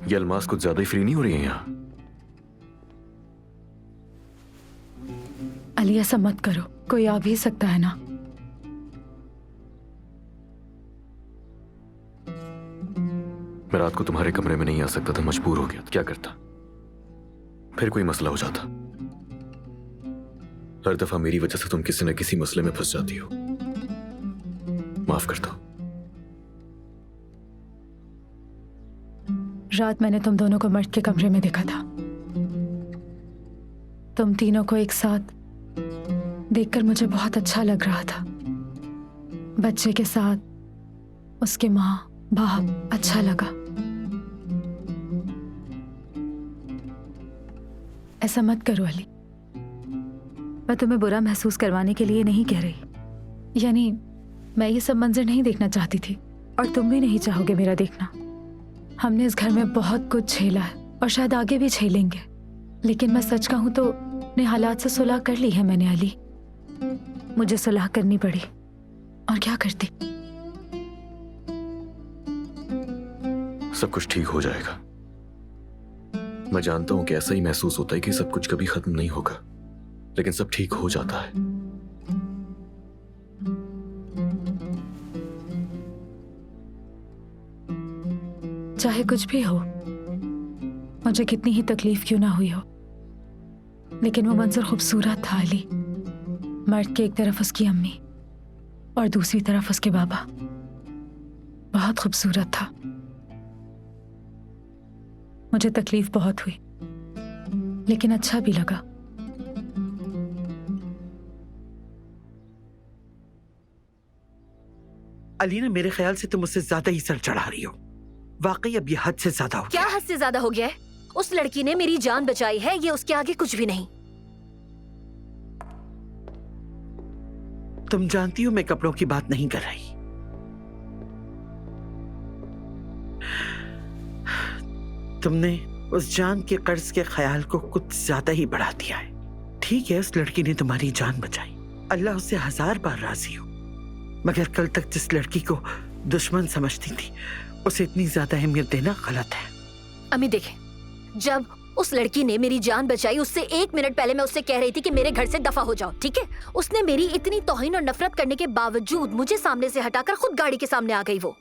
ये अलमास कुछ ज्यादा ही फ्री नहीं हो रही है यहाँ? अली ऐसा मत करो, कोई आ भी सकता है ना। मैं रात को तुम्हारे कमरे में नहीं आ सकता था, मजबूर हो गया। क्या करता? फिर कोई मसला हो जाता। हर दफा मेरी वजह से तुम किसी न किसी मसले में फंस जाती हो। माफ कर दो। रात मैंने तुम दोनों को मर्द के कमरे में देखा था। तुम तीनों को एक साथ देखकर मुझे बहुत अच्छा लग रहा था। बच्चे के साथ उसके माँ बाप, अच्छा लगा। ऐसा मत करो अली, मैं तुम्हें बुरा महसूस करवाने के लिए नहीं कह रही। यानी मैं ये सब मंजर नहीं देखना चाहती थी और तुम भी नहीं चाहोगे मेरा देखना। हमने इस घर में बहुत कुछ झेला है और शायद आगे भी झेलेंगे, लेकिन मैं सच कहूं तो अपने हालात से सुलह कर ली है मैंने अली। मुझे सुलह करनी पड़ी और क्या करती। सब कुछ ठीक हो जाएगा। मैं जानता हूं कि ऐसा ही महसूस होता है कि सब कुछ कभी खत्म नहीं होगा, लेकिन सब ठीक हो जाता है। चाहे कुछ भी हो, मुझे कितनी ही तकलीफ क्यों ना हुई हो, लेकिन वो मंजर खूबसूरत था अली। मर्द के एक तरफ उसकी अम्मी और दूसरी तरफ उसके बाबा, बहुत खूबसूरत था। मुझे तकलीफ बहुत हुई, लेकिन अच्छा भी लगा। अलीना, मेरे ख्याल से तुम मुझसे ज्यादा ही सर चढ़ा रही हो। वाकई अब ये हद से ज्यादा हो क्या गया। हद से ज्यादा हो गया है? उस लड़की ने मेरी जान बचाई है, ये उसके आगे कुछ भी नहीं। तुम जानती हो मैं कपड़ों की बात नहीं कर रही। तुमने उस जान के कर्ज के ख्याल को कुछ ज्यादा ही बढ़ा दिया है। ठीक है, उस लड़की ने तुम्हारी जान बचाई, अल्लाह उससे 1000 बार राजी हो, मगर कल तक जिस लड़की को दुश्मन समझती थी उसे इतनी ज्यादा अहमियत देना गलत है। अम्मी देखें, जब उस लड़की ने मेरी जान बचाई, उससे 1 मिनट पहले मैं उससे कह रही थी कि मेरे घर से दफा हो जाओ, ठीक है? उसने मेरी इतनी तौहीन और नफरत करने के बावजूद मुझे सामने से हटाकर खुद गाड़ी के सामने आ गई। वो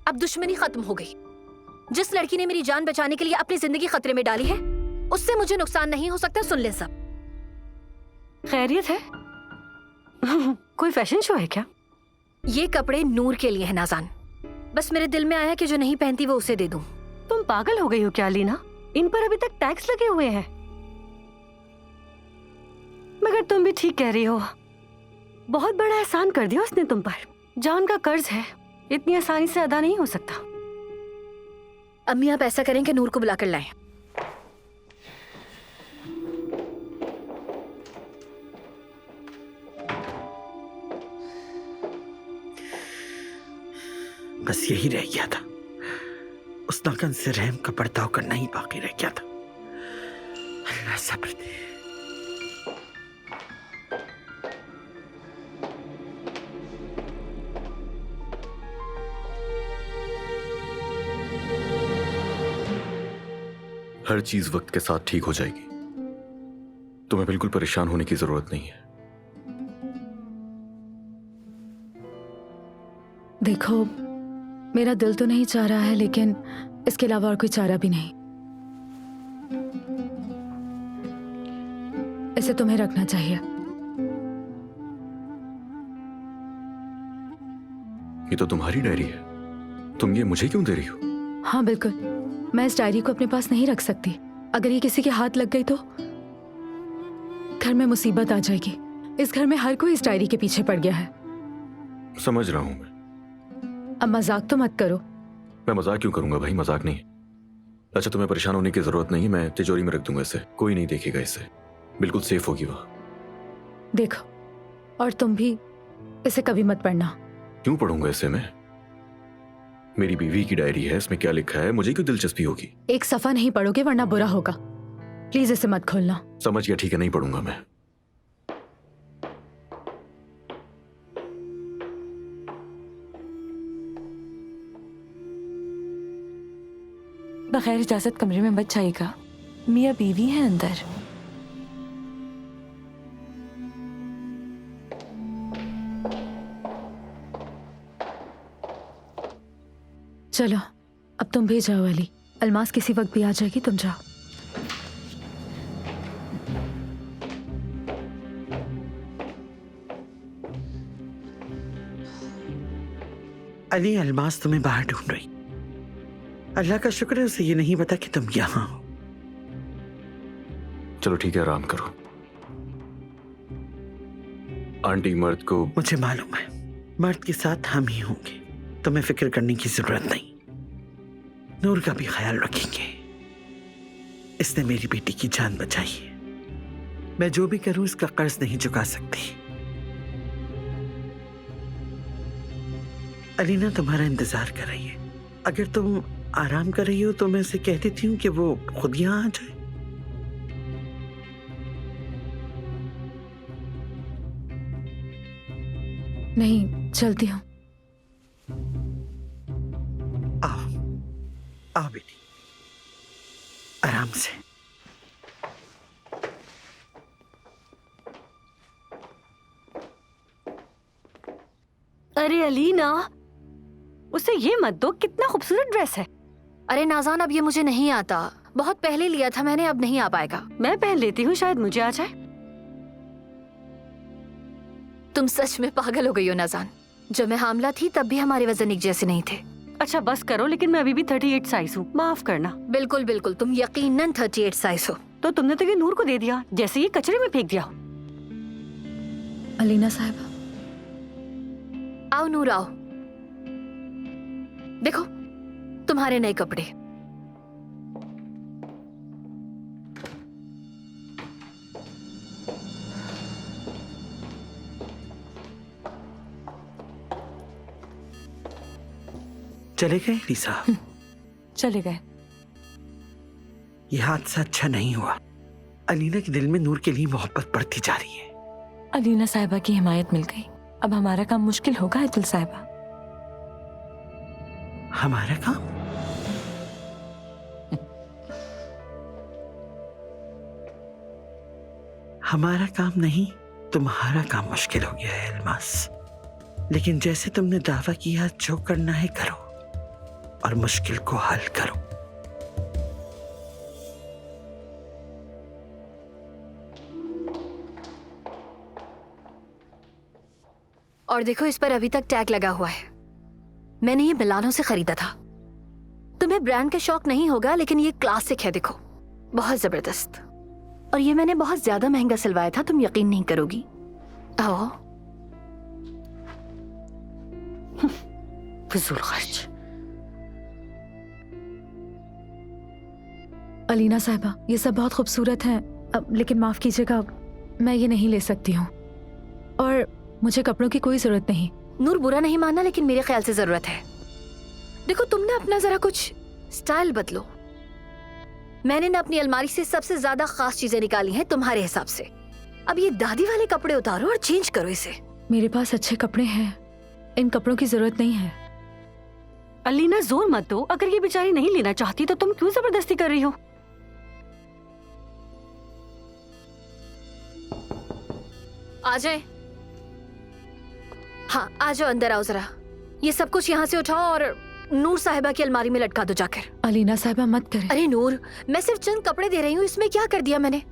अब दुश्मनी खत्म हो गई। जिस लड़की ने मेरी जान बचाने के लिए अपनी जिंदगी खतरे में डाली है, उससे मुझे नुकसान नहीं हो सकता। सुन ले सब। खैरियत है? कोई फैशन शो है क्या? ये कपड़े नूर के लिए है नाज़ान। बस मेरे दिल में आया कि जो नहीं पहनती वो उसे दे दूं। तुम पागल हो गई हो क्या लीना? इन पर अभी तक टैक्स लगे हुए हैं। मगर तुम भी ठीक कह रही हो, बहुत बड़ा एहसान कर दिया उसने तुम पर। जान का कर्ज है, इतनी आसानी से अदा नहीं हो सकता। अम्मी आप ऐसा करें कि नूर को बुलाकर लाएं। बस यही रह गया था, उस नाकन से रहम का बर्ताव करना ही बाकी रह गया था। अल्लाह सब्र दे। हर चीज वक्त के साथ ठीक हो जाएगी। तुम्हें बिल्कुल परेशान होने की जरूरत नहीं है। देखो, मेरा दिल तो नहीं चाह रहा है, लेकिन इसके अलावा और कोई चारा भी नहीं। इसे तुम्हें रखना चाहिए। ये तो तुम्हारी डायरी है, तुम ये मुझे क्यों दे रही हो? हाँ बिल्कुल, मैं इस डायरी को अपने पास नहीं रख सकती। अगर ये किसी के हाथ लग गई तो घर में मुसीबत आ जाएगी। इस घर में हर कोई इस डायरी के पीछे पड़ गया है। समझ रहा हूं मैं। अब मजाक तो मत करो। मैं मजाक क्यों करूंगा भाई, मजाक नहीं। अच्छा, तुम्हें परेशान होने की जरूरत नहीं है, मैं तिजोरी में रख दूंगा इसे, कोई नहीं देखेगा इसे, बिल्कुल सेफ होगी वहां। देखो, और तुम भी इसे कभी मत पढ़ना। क्यों पढ़ूंगा इसे मैं? मेरी बीवी की डायरी है, इसमें क्या लिखा है मुझे क्यों दिलचस्पी होगी? एक सफा नहीं पढ़ोगे वरना बुरा होगा। प्लीज इसे मत खोलना। समझ गया, ठीक है, नहीं पढ़ूंगा मैं। बगैर इजाजत कमरे में मत जाइएगा, मियाँ बीवी हैं अंदर। चलो अब तुम भी जाओ अली, अलमास किसी वक्त भी आ जाएगी, तुम जाओ। अली, अलमास तुम्हें बाहर ढूंढ रही। अल्लाह का शुक्र है उसे ये नहीं पता कि तुम यहाँ हो। चलो ठीक है, आराम करो। आंटी मर्द को मुझे मालूम है, मर्द के साथ हम ही होंगे, तुम्हें फिक्र करने की जरूरत नहीं। नूर का भी ख्याल रखेंगे। इसने मेरी बेटी की जान बचाई है। मैं जो भी करूं इसका कर्ज नहीं चुका सकती। अलीना तुम्हारा इंतजार कर रही है। अगर तुम आराम कर रही हो तो मैं उसे कह देती हूँ कि वो खुद यहाँ आ जाए। नहीं, चलती हूँ। आओ आओ बेटी, आराम से। अरे अलीना, उसे ये मत दो, कितना खूबसूरत ड्रेस है। अरे नाज़ान, अब ये मुझे नहीं आता, बहुत पहले लिया था मैंने, अब नहीं आ पाएगा। मैं पहन लेती हूँ, शायद मुझे आ जाए। तुम सच में पागल हो गई हो नाज़ान। जब मैं हामला थी तब भी हमारे वजन एक जैसे नहीं थे। अच्छा बस करो, लेकिन मैं अभी भी 38 साइज हूँ, माफ करना। बिल्कुल बिल्कुल, तुम यकीनन 38 साइज हो। तो तुमने तो ये नूर को दे दिया, जैसे ये कचरे में फेंक दिया। अलीना साहिबा, आओ नूर आओ, देखो तुम्हारे नए कपड़े। चले गए लीसा? चले गए। यह हादसा अच्छा नहीं हुआ। अलीना के दिल में नूर के लिए मोहब्बत बढ़ती जा रही है। अलीना साहिबा की हिमायत मिल गई, अब हमारा काम मुश्किल होगा अतुल साहिबा। हमारा काम? हमारा काम नहीं, तुम्हारा काम मुश्किल हो गया है अलमास। लेकिन जैसे तुमने दावा किया, जो करना है करो और मुश्किल को हल करो। और देखो, इस पर अभी तक टैग लगा हुआ है। मैंने ये मिलानों से खरीदा था। तुम्हें ब्रांड का शौक नहीं होगा, लेकिन ये क्लासिक है, देखो बहुत जबरदस्त। और ये मैंने बहुत ज्यादा महंगा सिलवाया था, तुम यकीन नहीं करोगी। आओ। फिजूल खर्च। अलीना साहिबा, ये सब बहुत खूबसूरत है, लेकिन माफ कीजिएगा, मैं ये नहीं ले सकती हूँ। और मुझे कपड़ों की कोई जरूरत नहीं। नूर, बुरा नहीं मानना, लेकिन मेरे ख्याल से जरूरत है। देखो, तुम ना अपना जरा कुछ स्टाइल बदलो। मैंने ना अपनी अलमारी से सबसे ज्यादा खास चीजें निकाली हैं तुम्हारे हिसाब से। अब ये दादी वाले कपड़े उतारो और चेंज करो इसे। मेरे पास अच्छे कपड़े हैं, इन कपड़ों की जरूरत नहीं है। अलीना, जोर मत दो। अगर ये बेचारी नहीं लेना चाहती तो तुम क्यों जबरदस्ती कर रही हो? आ जाए। हाँ, आ जाओ, अंदर आओ जरा। ये सब कुछ यहाँ से उठाओ और नूर साहिबा की अलमारी में लटका दो जाकर। अलीना साहिबा, मत करें। अरे नूर, मैं सिर्फ चंद कपड़े दे रही हूँ, इसमें क्या कर दिया मैंने?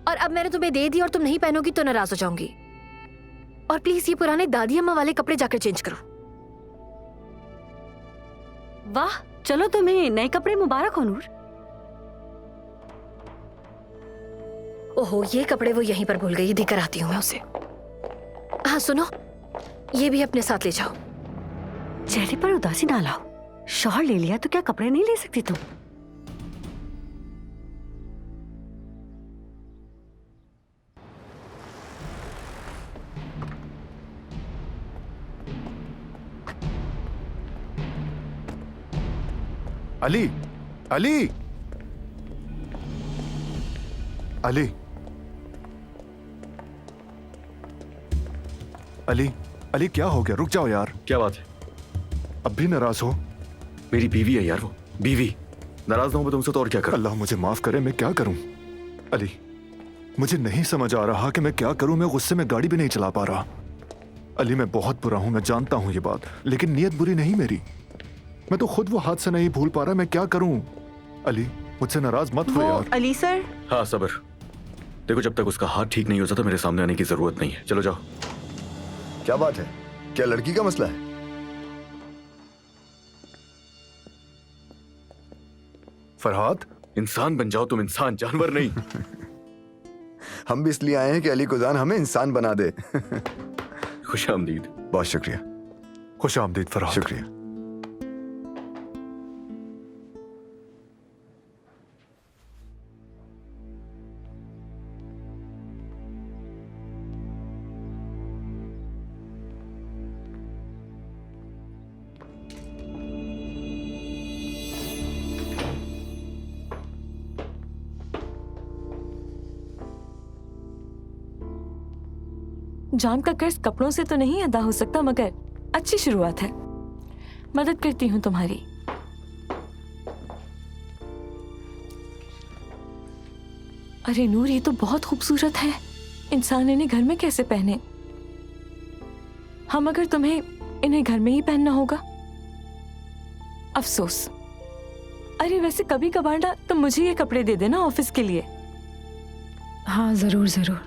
और अब मैंने तुम्हें दे दी और तुम नहीं पहनोगी तो नाराज हो जाऊंगी। और प्लीज ये पुराने दादी अम्मा वाले कपड़े जाकर चेंज करो। वाह, चलो तुम्हें नए कपड़े मुबारक हो नूर। ओहो, ये कपड़े वो यहीं पर भूल गई, देकर आती हूँ मैं उसे। हाँ सुनो, ये भी अपने साथ ले जाओ। चेहरे पर उदासी ना लाओ। शौहर ले लिया तो क्या कपड़े नहीं ले सकती तुम? अली, अली, अली, अली, अली, क्या हो गया? रुक जाओ यार। क्या बात है? अब भी नाराज हो? मेरी बीवी है यार, वो बीवी। नाराज ना हूं मैं तुमसे तो और क्या करूं? अल्लाह मुझे माफ करे, मैं क्या करूं? अली, मुझे नहीं समझ आ रहा कि मैं क्या करूं। मैं गुस्से में गाड़ी भी नहीं चला पा रहा। अली, मैं बहुत बुरा हूं, मैं जानता हूं ये बात, लेकिन नीयत बुरी नहीं मेरी। मैं तो खुद वो हादसा नहीं भूल पा रहा। मैं क्या करूं? अली, मुझसे नाराज मत हो यार। अली सर, हाँ सबर। देखो, जब तक उसका हाथ ठीक नहीं हो जाता मेरे सामने आने की जरूरत नहीं है। चलो जाओ। क्या बात है? क्या लड़की का मसला है? फरहाद, इंसान बन जाओ तुम, इंसान, जानवर नहीं। हम भी इसलिए आए हैं कि अली कुजान हमें इंसान बना दे। खुश आमदीद। बहुत शुक्रिया। खुश आमदीद फरहाद। शुक्रिया। जान का कर्ज कपड़ों से तो नहीं अदा हो सकता, मगर अच्छी शुरुआत है। मदद करती हूँ तुम्हारी। अरे नूर, ये तो बहुत खूबसूरत है। इंसान इन्हें घर में कैसे पहने? हम अगर तुम्हें इन्हें घर में ही पहनना होगा। अफसोस। अरे वैसे कभी कभार ना तुम मुझे ये कपड़े दे देना ऑफिस के लिए। हाँ जरूर जरूर।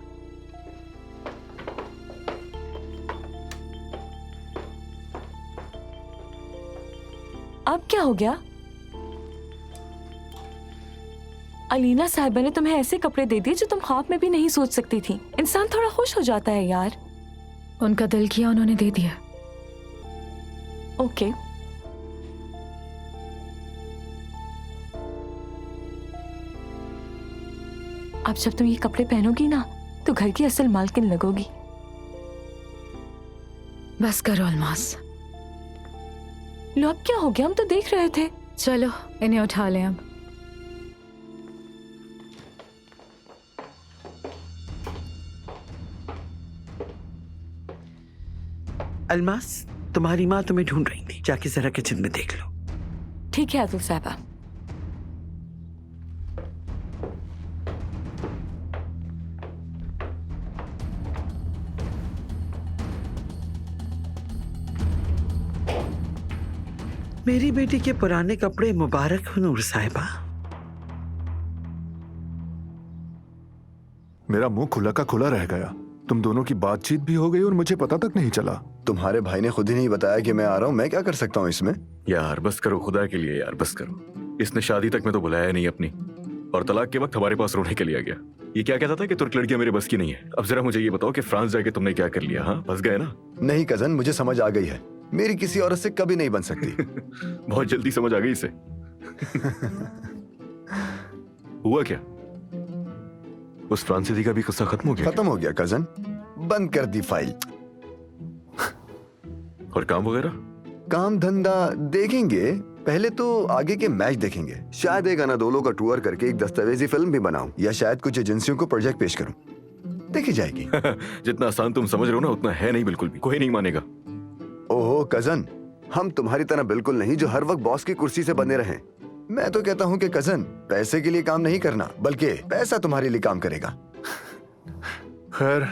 अब क्या हो गया? अलीना साहिबा ने तुम्हें ऐसे कपड़े दे दिए जो तुम ख्वाब में भी नहीं सोच सकती थी। इंसान थोड़ा खुश हो जाता है यार। उनका दिल किया, उन्होंने दे दिया। ओके। अब जब तुम ये कपड़े पहनोगी ना तो घर की असल मालकिन लगोगी। बस करो अलमास। लो, अब क्या हो गया? हम तो देख रहे थे। चलो इन्हें उठा लें अब। अलमास, तुम्हारी माँ तुम्हें ढूंढ रही थी, जाके जरा किचन में देख लो। ठीक है अतुल साहबा। मेरी बेटी के पुराने कपड़े मुबारक हो नूर साहिबा। मेरा मुंह खुला का खुला रह गया। तुम दोनों की बातचीत भी हो गई और मुझे पता तक नहीं चला। तुम्हारे भाई ने खुद ही नहीं बताया कि मैं आ रहा हूँ। मैं क्या कर सकता हूँ इसमें? यार बस करो, खुदा के लिए यार बस करो। इसने शादी तक में तो बुलाया नहीं अपनी, और तलाक के वक्त हमारे पास रोने के लिए आ गया। ये क्या कहता था कि तुर्क लड़कियां मेरे बस की नहीं है। अब जरा मुझे ये बताओ कि फ्रांस जाके तुमने क्या कर लिया? हाँ, फंस गए ना? नहीं कजन, मुझे समझ आ गई है। मेरी किसी औरत से कभी नहीं बन सकती। बहुत जल्दी समझ आ गई इसे। हुआ क्या? उस फ्रांसीसी का भी किस्सा खत्म हो गया? खत्म हो गया कजन, बंद कर दी फाइल। और काम वगैरह? काम धंधा देखेंगे, पहले तो आगे के मैच देखेंगे। शायद एक अनादोलो का टूर करके एक दस्तावेजी फिल्म भी बनाऊं, या शायद कुछ एजेंसियों को प्रोजेक्ट पेश करूं। देखी जाएगी। जितना आसान तुम समझ रहे हो ना उतना है नहीं, बिल्कुल भी। कोई नहीं मानेगा। ओहो कजन, हम तुम्हारी तरह बिल्कुल नहीं जो हर वक्त बॉस की कुर्सी से बने रहें। मैं तो कहता हूँ कि कजन, पैसे के लिए काम नहीं करना, बल्कि पैसा तुम्हारे लिए काम करेगा। खैर,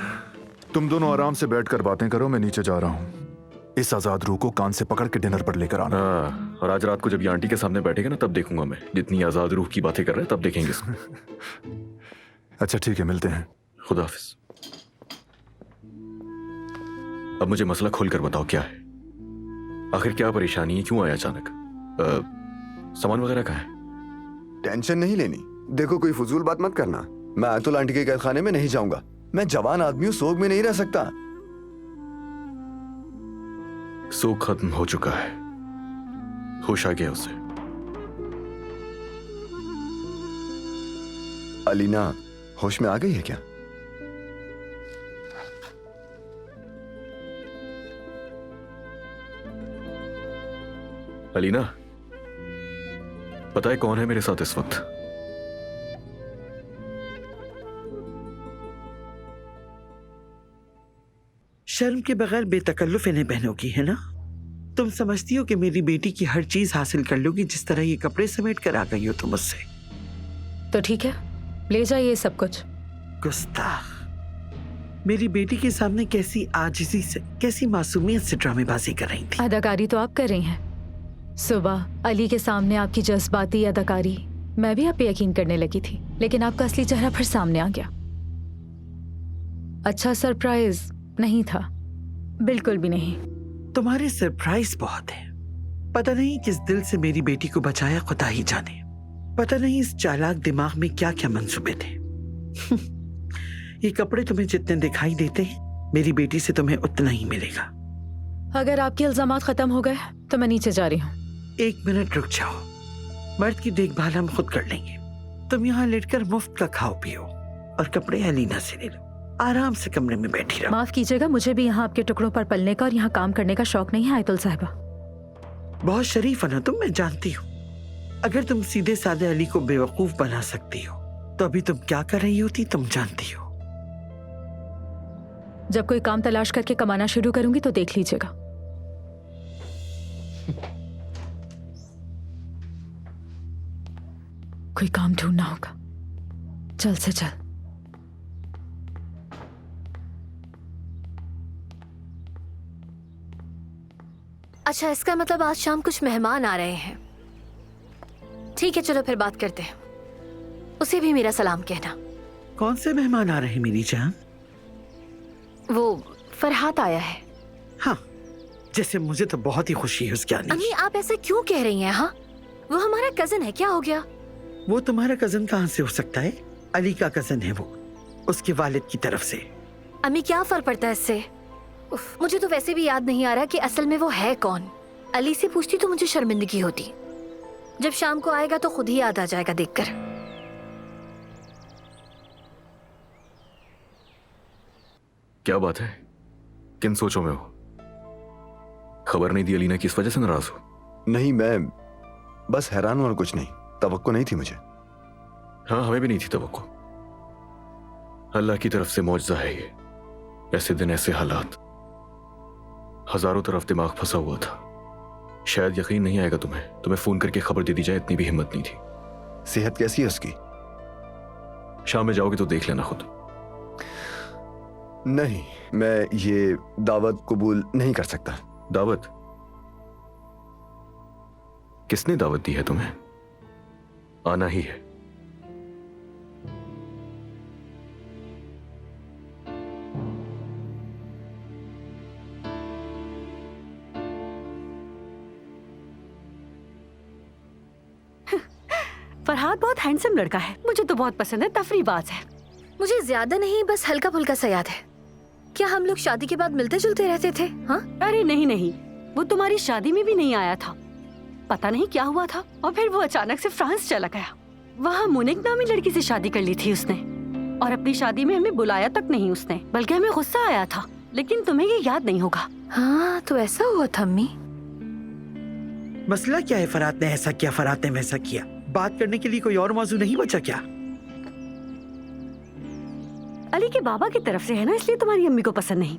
तुम दोनों आराम से बैठकर बातें करो, मैं नीचे जा रहा हूँ। इस आजाद रूह को कान से पकड़ के डिनर पर लेकर आना। हाँ, और आज रात को जब ये आंटी के सामने बैठेगा ना तब देखूंगा मैं। जितनी आजाद रूह की बातें कर रहे हैं तब देखेंगे इसको। अच्छा ठीक है, मिलते हैं। खुदा हाफिज। अब मुझे मसला खोलकर बताओ क्या है? आखिर क्या परेशानी है? क्यों आया अचानक? सामान वगैरह कहाँ है? टेंशन नहीं लेनी। देखो, कोई फजूल बात मत करना। मैं आयतुल आंटी के कैद खाने में नहीं जाऊंगा। मैं जवान आदमी हूं, सोग में नहीं रह सकता। सोग खत्म हो चुका है, होश आ गया उसे। अलीना होश में आ गई है क्या? अलीना, पता है कौन है मेरे साथ इस वक्त? शर्म के बगैर बेतकल्लुफ इन्हें पहनोगी, है ना? तुम समझती हो कि मेरी बेटी की हर चीज हासिल कर लोगी जिस तरह ये कपड़े समेट कर आ गई हो तुम मुझसे। तो ठीक है, ले जाइए सब कुछ। गुस्ताख, मेरी बेटी के सामने कैसी आजिज़ी से, कैसी मासूमियत से ड्रामेबाजी कर रही थी। अदाकारी तो आप कर रही हैं। सुबह अली के सामने आपकी जज्बाती अदाकारी मैं भी आप पे यकीन करने लगी थी, लेकिन आपका असली चेहरा फिर सामने आ गया। अच्छा सरप्राइज नहीं था, बिल्कुल भी नहीं। तुम्हारे सरप्राइज बहुत है। पता नहीं किस दिल से मेरी बेटी को बचाया, खुदा ही जाने। पता नहीं इस चालाक दिमाग में क्या क्या मंसूबे थे। ये कपड़े तुम्हें जितने दिखाई देते हैं, मेरी बेटी से तुम्हें उतना ही मिलेगा। अगर आपके इल्जामात खत्म हो गए तो मैं नीचे जा रही हूँ। 1 मिनट रुक जाओ, मर्द की देखभाल हम खुद कर लेंगे। तुम यहाँ लेटकर मुफ्त का खाओ पियो और कपड़े अलीना से ले लो। आराम से कमरे में बैठी रहो। माफ कीजिएगा, मुझे भी यहाँ आपके टुकड़ों पर पलने का और यहाँ काम करने का शौक नहीं है आयतुल साहिबा। बहुत शरीफ है ना तुम, मैं जानती हूँ। अगर तुम सीधे साधे अली को बेवकूफ बना सकती हो तो अभी तुम क्या कर रही होती तुम जानती हो। जब कोई काम तलाश करके कमाना शुरू करूंगी तो देख लीजिएगा। कोई काम ढूंढना होगा, जल्द से जल्द। अच्छा, इसका मतलब आज शाम कुछ मेहमान आ रहे हैं। ठीक है, चलो फिर बात करते हैं। उसे भी मेरा सलाम कहना। कौन से मेहमान आ रहे हैं मेरी जान? वो फरहात आया है। हाँ, जैसे मुझे तो बहुत ही खुशी है उसके आने अम्मी, की। आप ऐसे क्यों कह रही हैं? हाँ, वो हमारा कजन है, क्या हो गया? वो तुम्हारा कजन कहाँ से हो सकता है? अली का कजन है वो, उसके वालिद की तरफ से। अम्मी, क्या फर्क पड़ता है इससे? उफ, मुझे तो वैसे भी याद नहीं आ रहा कि असल में वो है कौन। अली से पूछती तो मुझे शर्मिंदगी होती। जब शाम को आएगा तो खुद ही याद आ जाएगा देखकर। क्या बात है, किन सोचों में हो? खबर नहीं दी अलीना की, इस वजह से नाराज हो? नहीं, मैं बस हैरान हूं और कुछ नहीं। तवक्को नहीं थी मुझे। हाँ, हमें भी नहीं थी तवक्को। अल्लाह की तरफ से मौजज़ा है ये। ऐसे दिन, ऐसे हालात, हजारों तरफ दिमाग फंसा हुआ था। शायद यकीन नहीं आएगा तुम्हें फोन करके खबर दे दी जाए, इतनी भी हिम्मत नहीं थी। सेहत कैसी है उसकी? शाम में जाओगे तो देख लेना खुद। नहीं, मैं ये दावत कबूल नहीं कर सकता। दावत? किसने दावत दी है तुम्हें? आना ही है। फरहाद बहुत हैंडसम लड़का है, मुझे तो बहुत पसंद है। तफरी बात है। मुझे ज्यादा नहीं, बस हल्का फुल्का सा याद है। क्या हम लोग शादी के बाद मिलते जुलते रहते थे? हाँ, अरे नहीं नहीं, वो तुम्हारी शादी में भी नहीं आया था। पता नहीं क्या हुआ था और फिर वो अचानक से फ्रांस चला गया। वहाँ मुनिक नामी लड़की से शादी कर ली थी उसने, और अपनी शादी में हमें बुलाया तक नहीं उसने, बल्कि हमें गुस्सा आया था। लेकिन तुम्हें ये याद नहीं होगा। हाँ, तो ऐसा हुआ था अम्मी। मसला क्या है? फरहात ने ऐसा किया, फरहात ने वैसा किया। बात करने के लिए कोई और मौजू नहीं बचा क्या? अली के बाबा की तरफ से है ना, इसलिए तुम्हारी अम्मी को पसंद नहीं।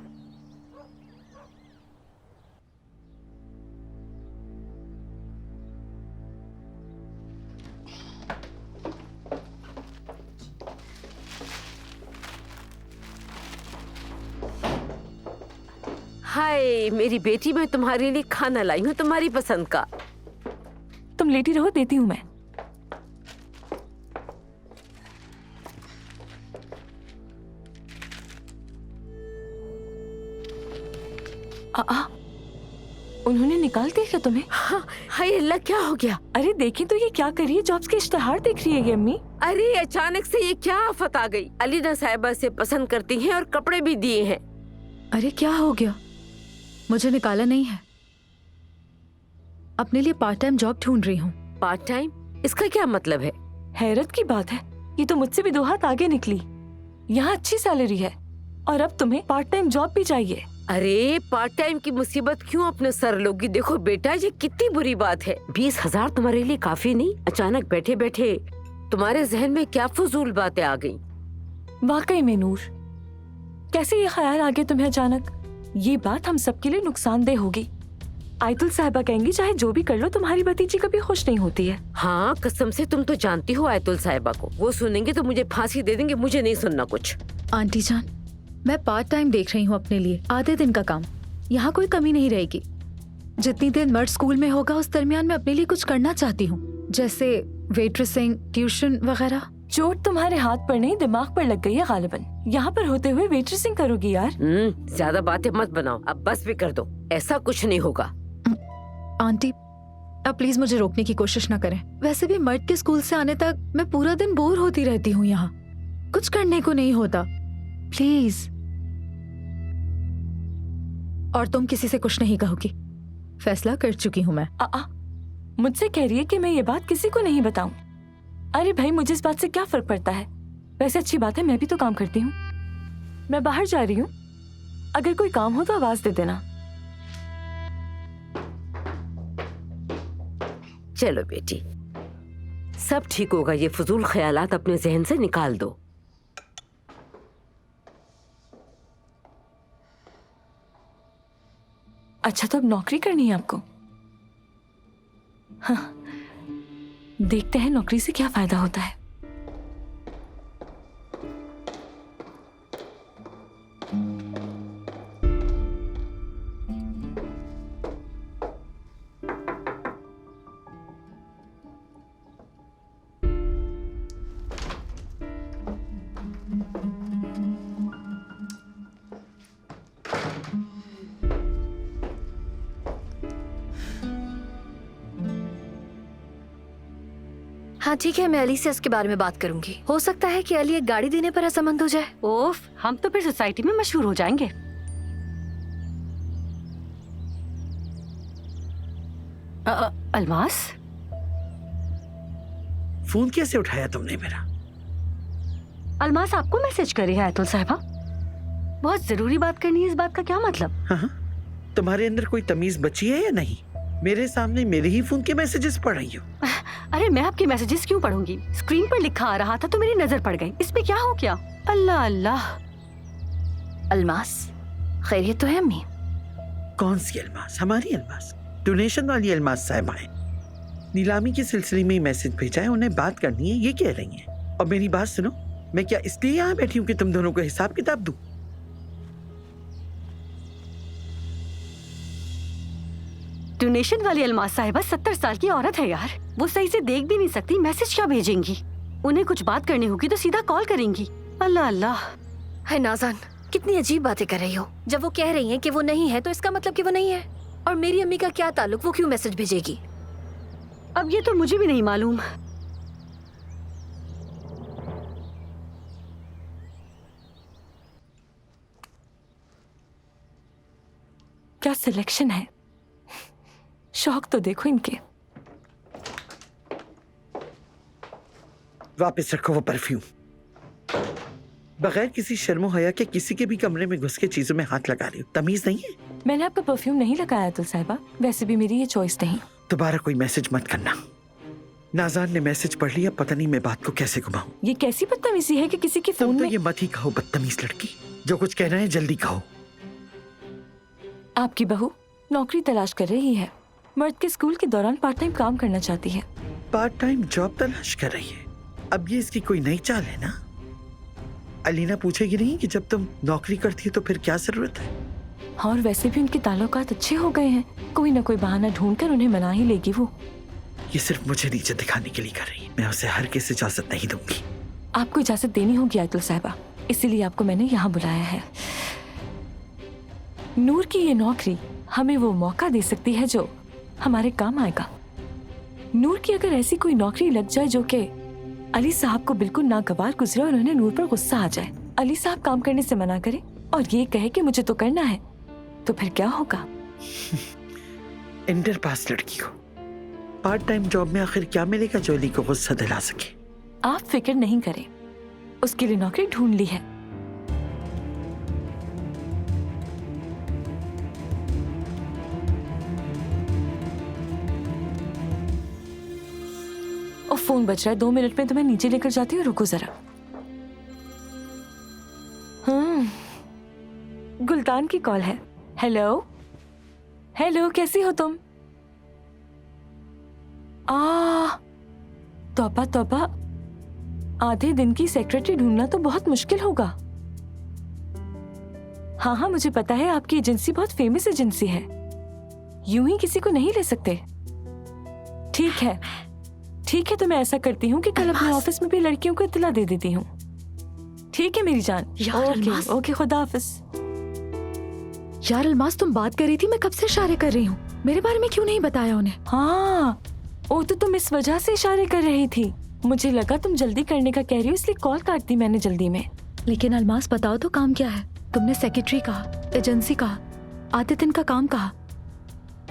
हाय मेरी बेटी, मैं तुम्हारे लिए खाना लाई हूँ तुम्हारी पसंद का। तुम लेटी रहो, देती हूँ मैं। उन्होंने निकाल दिया क्या तुम्हें? हाँ, हाय अल्लाह, क्या हो गया? अरे देखी तो ये क्या कर रही है? जॉब्स के इश्तेहार देख रही है ये अम्मी। अरे अचानक से ये क्या आफत आ गई? अलीना साहिबा से पसंद करती हैं और कपड़े भी दिए हैं। अरे क्या हो गया? मुझे निकाला नहीं है। अपने लिए पार्ट टाइम जॉब ढूंढ रही हूँ। Part time? इसका क्या मतलब है? हैरत की बात है, ये तो मुझसे भी 2 हाथ आगे निकली। यहाँ अच्छी सैलरी है और अब तुम्हें पार्ट टाइम जॉब भी चाहिए। अरे पार्ट टाइम की मुसीबत क्यों अपने सर लोगी? देखो बेटा, ये कितनी बुरी बात है। 20,000 तुम्हारे लिए काफी नहीं? अचानक बैठे बैठे तुम्हारे जहन में क्या फजूल बातें आ गई? वाकई में नूर, कैसे ये ख्याल आ गया तुम्हें अचानक? ये बात हम सबके लिए नुकसानदेह होगी। आयतुल साहिबा कहेंगी चाहे जो भी कर लो तुम्हारी भतीजी कभी खुश नहीं होती है। हाँ कसम से, तुम तो जानती हो आयतुल साहिबा को, वो सुनेंगे तो मुझे फांसी दे देंगे, मुझे नहीं सुनना कुछ। आंटी जान, मैं पार्ट टाइम देख रही हूँ अपने लिए, आधे दिन का काम। यहाँ कोई कमी नहीं रहेगी। जितनी देर मर्द स्कूल में होगा उस दरमियान मैं अपने लिए कुछ करना चाहती हूँ, जैसे वेट्रेसिंग, ट्यूशन वगैरह। चोट तुम्हारे हाथ पर नहीं दिमाग पर लग गई है गालिबन। यहाँ पर होते हुए वेट्रेसिंग करोगी यार? ज्यादा बातें मत बनाओ, अब बस भी कर दो, ऐसा कुछ नहीं होगा। आंटी अब प्लीज मुझे रोकने की कोशिश ना करें। वैसे भी मर्द के स्कूल से आने तक मैं पूरा दिन बोर होती रहती हूँ, यहाँ कुछ करने को नहीं होता। प्लीज। और तुम किसी से कुछ नहीं कहोगी, फैसला कर चुकी हूँ मैं। मुझसे कह रही है कि मैं ये बात किसी को नहीं बताऊं। अरे भाई मुझे इस बात से क्या फर्क पड़ता है? वैसे अच्छी बात है, मैं भी तो काम करती हूँ। मैं बाहर जा रही हूँ, अगर कोई काम हो तो आवाज दे देना। चलो बेटी, सब ठीक होगा, ये फजूल ख्यालात अपने जहन से निकाल दो। अच्छा तो अब नौकरी करनी है आपको? हाँ, देखते हैं नौकरी से क्या फायदा होता है। हाँ ठीक है, मैं अली से इसके बारे में बात करूंगी। हो सकता है कि अली एक गाड़ी देने पर असमंद हो जाए। ओफ, हम तो फिर सोसाइटी में मशहूर हो जाएंगे। अलमास, फोन कैसे उठाया तुमने मेरा? अलमास आपको मैसेज करी है आयतुल साहिबा, बहुत जरूरी बात करनी है। इस बात का क्या मतलब? हाँ, तुम्हारे अंदर कोई तमीज बची है या नहीं? मेरे सामने मेरे ही फोन के मैसेजेस पढ़ रही हो। अरे मैं आपके मैसेजेस क्यों पढ़ूंगी? स्क्रीन पर लिखा आ रहा था तो मेरी नजर पड़ गई। इसमें क्या हो गया? अल्लाह अल्लाह। अलमास, खैरियत तो है अम्मी? कौन सी अलमास? हमारी अलमास, डोनेशन वाली अलमास साहिबा है। नीलामी के सिलसिले में मैसेज भेजा है, उन्हें बात करनी है, ये कह रही हैं। और मेरी बात सुनो, मैं क्या इसलिए यहाँ बैठी हूँ कि तुम दोनों को हिसाब किताब दूं? डोनेशन वाली अलमास साहिबा 70 साल की औरत है यार, वो सही से देख भी नहीं सकती, मैसेज क्या भेजेंगी? उन्हें कुछ बात करनी होगी तो सीधा कॉल करेंगी। अल्लाह अल्लाह। है नाज़ान, कितनी अजीब बातें कर रही हो। जब वो कह रही हैं कि वो नहीं है तो इसका मतलब कि वो नहीं है। और मेरी अम्मी का क्या ताल्लुक, वो क्यों मैसेज भेजेगी? अब ये तो मुझे भी नहीं मालूम। क्या सिलेक्शन है, शौक तो देखो इनके। वापस रखो वो परफ्यूम। बगैर किसी शर्मो हया के किसी के भी कमरे में घुस के चीजों में हाथ लगा रही हो, तमीज नहीं है? मैंने आपका परफ्यूम नहीं लगाया तो साहिबा, वैसे भी मेरी ये चॉइस नहीं। दोबारा कोई मैसेज मत करना। नाज़ान ने मैसेज पढ़ लिया, पता नहीं मैं बात को कैसे घुमाऊं। ये कैसी बदतमीजी है कि किसी के तुम फोन तो में। ये मत ही कहो बदतमीज लड़की, जो कुछ कहना है जल्दी कहो। आपकी बहू नौकरी तलाश कर रही है, मर्द के स्कूल के दौरान पार्ट टाइम काम करना चाहती है। पार्ट टाइम जॉब तलाश कर रही है? अब ये इसकी कोई नई चाल है ना? अलीना पूछेगी नहीं कि जब तुम नौकरी करती है तो फिर क्या जरूरत है? और वैसे भी उनके ताल्लुकात अच्छे हो गए हैं, कोई ना कोई बहाना ढूंढकर उन्हें मना ही लेगी वो। ये सिर्फ मुझे नीचे दिखाने के लिए कर रही है, मैं उसे हर किसी इजाजत नहीं दूंगी। आपको इजाजत देनी होगी आयतुल साहिबा, इसीलिए आपको मैंने यहाँ बुलाया है। नूर की ये नौकरी हमें वो मौका दे सकती है जो हमारे काम आएगा। नूर की अगर ऐसी कोई नौकरी लग जाए जो कि अली साहब को बिल्कुल नागवार गुजरे और उन्हें नूर पर गुस्सा आ जाए, अली साहब काम करने से मना करे और ये कहे कि मुझे तो करना है, तो फिर क्या होगा? इंटर पास लड़की को पार्ट टाइम जॉब में आखिर क्या मिलेगा जो अली को गुस्सा दिला सके? आप फिक्र नहीं करें, उसके लिए नौकरी ढूंढ ली है। और फोन बज रहा है, 2 मिनट में तो मैं नीचे लेकर जाती हूँ, रुको जरा। गुलतान की कॉल है। हेलो हेलो, कैसी हो तुम? तौबा तौबा, आधे दिन की सेक्रेटरी ढूंढना तो बहुत मुश्किल होगा। हाँ हाँ, मुझे पता है आपकी एजेंसी बहुत फेमस एजेंसी है, यूं ही किसी को नहीं ले सकते। ठीक है, तो मैं ऐसा करती हूँ कि कल अपने ऑफिस में भी लड़कियों को इत्तला दे देती हूँ। ठीक है मेरी जान। ओके, खुदा हाफिज। यार अलमास, तुम बात कर रही थी, मैं कब से इशारे कर रही हूँ, मेरे बारे में क्यों नहीं बताया उन्हें? हाँ, ओ तो तुम इस वजह से इशारे कर रही थी। मुझे लगा तुम जल्दी करने का कह रही हो, इसलिए कॉल काट दी मैंने जल्दी में। लेकिन अलमास बताओ तो काम क्या है? तुमने सेक्रेटरी कहा, एजेंसी कहा, आधे दिन का काम कहा,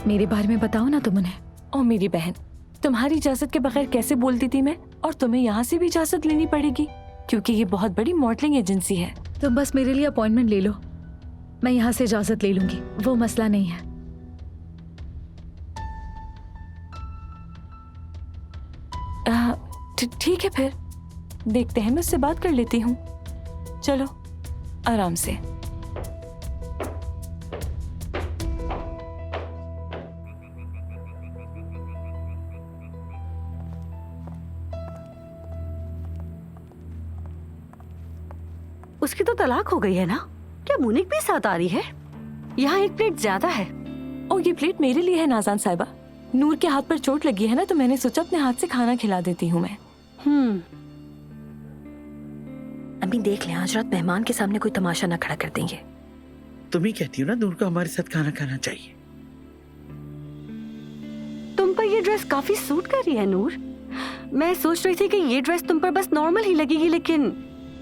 मेरे बारे में बताओ ना तुम उन्हें। ओ मेरी बहन, तुम्हारी इजाजत के बगैर कैसे बोलती थी मैं? और तुम्हें यहाँ से भी इजाजत लेनी पड़ेगी क्योंकि ये बहुत बड़ी मॉडलिंग एजेंसी है। तुम बस मेरे लिए अपॉइंटमेंट ले लो, मैं यहाँ से इजाजत ले लूंगी, वो मसला नहीं है। ठीक है, फिर देखते हैं, मैं उससे बात कर लेती हूँ। चलो आराम से। उसकी तो तलाक हो गई है ना? क्या मुनिक भी साथ आ रही है? यहाँ एक प्लेट ज्यादा है। ओ ये प्लेट मेरे लिए है नाज़ान साहिबा। नूर के हाथ पर चोट लगी है ना, तो मैंने सोचा अपने हाथ से खाना खिला देती हूँ मैं। अम्मी देख लें, आज रात मेहमान के सामने कोई तमाशा ना खड़ा कर देंगे। तुम ही कहती हो ना नूर को हमारे साथ खाना खाना चाहिए। तुम पर ये ड्रेस काफी सूट कर रही है नूर। मैं सोच रही थी कि ये ड्रेस तुम पर बस नॉर्मल ही लगेगी, लेकिन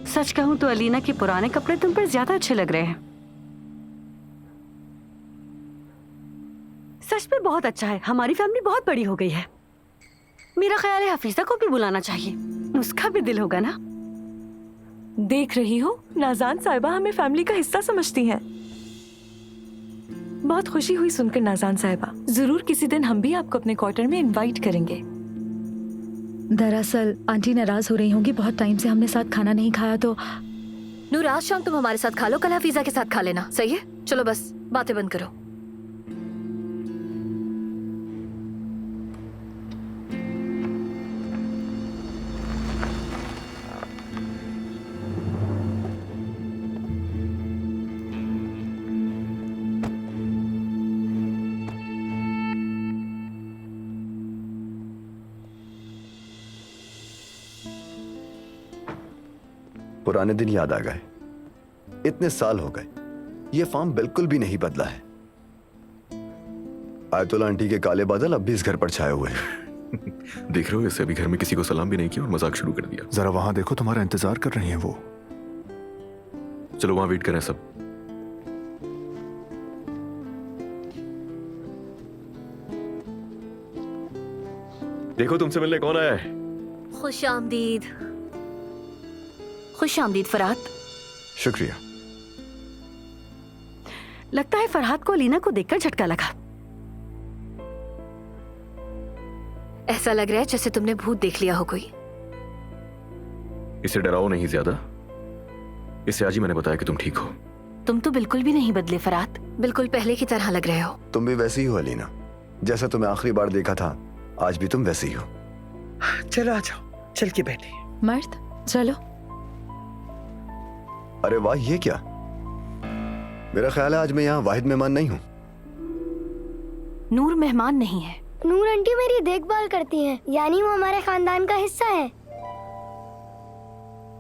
सच कहूँ तो अलीना के पुराने कपड़े तुम पर ज्यादा अच्छे लग रहे हैं। सच में बहुत अच्छा है। हमारी फैमिली बहुत बड़ी हो गई है। मेरा ख्याल है हफीजा को भी बुलाना चाहिए, उसका भी दिल होगा ना। देख रही हो, नाज़ान साहिबा हमें फैमिली का हिस्सा समझती हैं। बहुत खुशी हुई सुनकर नाज़ान साहिबा। जरूर किसी दिन हम भी आपको अपने क्वार्टर में इनवाइट करेंगे। दरअसल आंटी नाराज हो रही होंगी, बहुत टाइम से हमने साथ खाना नहीं खाया, तो नूर आज शाम तुम हमारे साथ खा लो, कल हफीजा के साथ खा लेना, सही है? चलो बस बातें बंद करो। पुराने दिन याद आ गए। इतने साल हो गए, ये फार्म बिल्कुल भी नहीं बदला है। आयतुल्ला आंटी के काले बादल अब भी इस घर पर छाए हुए हैं। देख रहे हो, इससे अभी घर में किसी को सलाम भी नहीं किया और मजाक शुरू कर दिया। जरा वहां देखो, तुम्हारा इंतजार कर रही हैं वो। चलो वहां वेट करें सब। देखो तुमसे मिलने कौन आया है। खुश आमदीद। खुश आमदीद फरहाद। शुक्रिया। लगता है फरहाद को अलीना को देखकर झटका लगा। ऐसा लग रहा है जैसे तुमने भूत देख लिया हो कोई। इसे डराओ नहीं ज्यादा। इसे आज ही मैंने बताया कि तुम ठीक हो। तुम तो बिल्कुल भी नहीं बदले फरहाद, बिल्कुल पहले की तरह लग रहे हो। तुम भी वैसी ही हो अलीना, जैसा तुम्हें आखिरी बार देखा था, आज भी तुम वैसी ही हो। चलो आ जाओ, चल के बैठे। मर्द चलो। अरे वाह, ये क्या? मेरा ख्याल है आज मैं यहाँ वाहिद मेहमान नहीं हूँ। नूर मेहमान नहीं है। नूर आंटी मेरी देखभाल करती हैं, यानी वो हमारे खानदान का हिस्सा है।